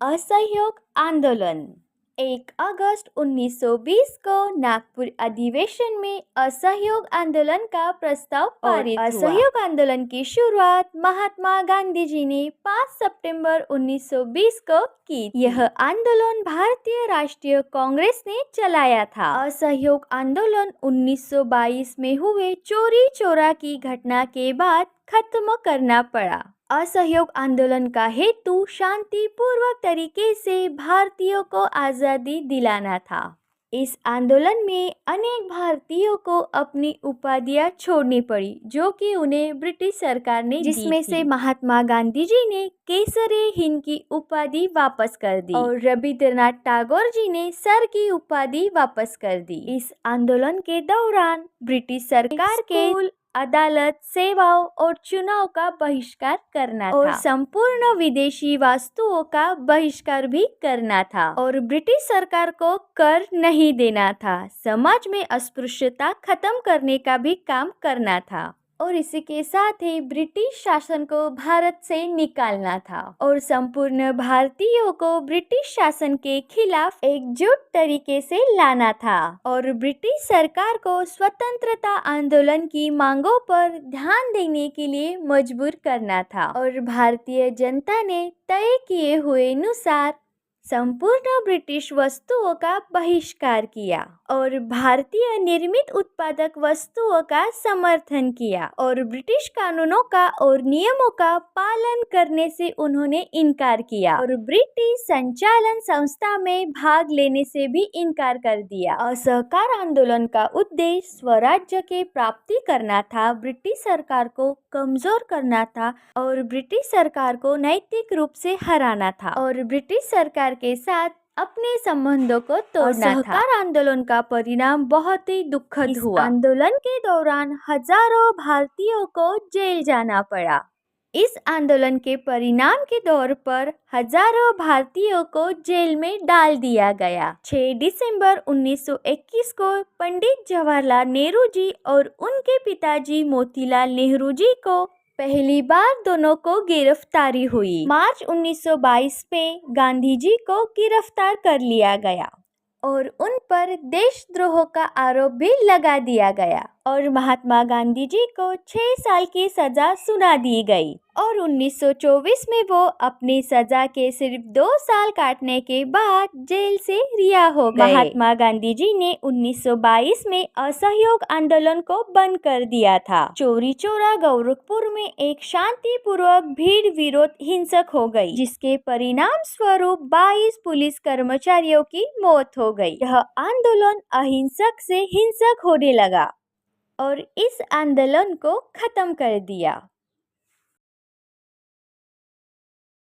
असहयोग आंदोलन 1 अगस्त 1920 को नागपुर अधिवेशन में असहयोग आंदोलन का प्रस्ताव पारित हुआ। असहयोग आंदोलन की शुरुआत महात्मा गांधी जी ने 5 सितंबर 1920 को की थी। यह आंदोलन भारतीय राष्ट्रीय कांग्रेस ने चलाया था। असहयोग आंदोलन 1922 में हुए चोरी चोरा की घटना के बाद खत्म करना पड़ा। असहयोग आंदोलन का हेतु शांतिपूर्वक तरीके से भारतीयों को आज़ादी दिलाना था। इस आंदोलन में अनेक भारतीयों को अपनी उपाधियां छोड़नी पड़ी जो कि उन्हें ब्रिटिश सरकार ने दी थी, जिसमें से महात्मा गांधी जी ने केसरी हिंद की उपाधि वापस कर दी और रविंद्रनाथ टैगोर जी ने सर की उपाधि वापस कर दी। इस आंदोलन के दौरान ब्रिटिश सरकार के अदालत, सेवाओं और चुनाव का बहिष्कार करना था और संपूर्ण विदेशी वस्तुओं का बहिष्कार भी करना था और ब्रिटिश सरकार को कर नहीं देना था। समाज में अस्पृश्यता खत्म करने का भी काम करना था और इसी के साथ ही ब्रिटिश शासन को भारत से निकालना था और संपूर्ण भारतीयों को ब्रिटिश शासन के खिलाफ एकजुट तरीके से लाना था और ब्रिटिश सरकार को स्वतंत्रता आंदोलन की मांगों पर ध्यान देने के लिए मजबूर करना था और भारतीय जनता ने तय किए हुए अनुसार संपूर्ण ब्रिटिश वस्तुओं का बहिष्कार किया और भारतीय निर्मित उत्पादक वस्तुओं का समर्थन किया और ब्रिटिश कानूनों का और नियमों का पालन करने से उन्होंने इनकार किया और ब्रिटिश संचालन संस्था में भाग लेने से भी इनकार कर दिया। असहकार आंदोलन का उद्देश्य स्वराज्य की प्राप्ति करना था, ब्रिटिश सरकार को कमजोर करना था और ब्रिटिश सरकार को नैतिक रूप से हराना था और ब्रिटिश सरकार के साथ अपने संबंधों को तोड़ना था। असहकार आंदोलन का परिणाम बहुत ही दुखद हुआ। आंदोलन के दौरान हजारों भारतीयों को जेल जाना पड़ा। इस आंदोलन के परिणाम के तौर पर हजारों भारतीयों को जेल में डाल दिया गया। 6 दिसंबर 1921 को पंडित जवाहरलाल नेहरू जी और उनके पिताजी मोतीलाल नेहरू जी को पहली बार दोनों को गिरफ्तारी हुई। मार्च 1922 में गांधी जी को गिरफ्तार कर लिया गया और उन पर देशद्रोह का आरोप भी लगा दिया गया और महात्मा गांधी जी को 6 साल की सजा सुना दी गई और 1924 में वो अपनी सजा के सिर्फ 2 साल काटने के बाद जेल से रिहा हो गए। महात्मा गांधी जी ने 1922 में असहयोग आंदोलन को बंद कर दिया था। चोरी चोरा गोरखपुर में एक शांतिपूर्वक भीड़ विरोध हिंसक हो गई, जिसके परिणाम स्वरूप 22 पुलिस कर्मचारियों की मौत हो गई। यह आंदोलन अहिंसक से हिंसक होने लगा और इस आंदोलन को खत्म कर दिया।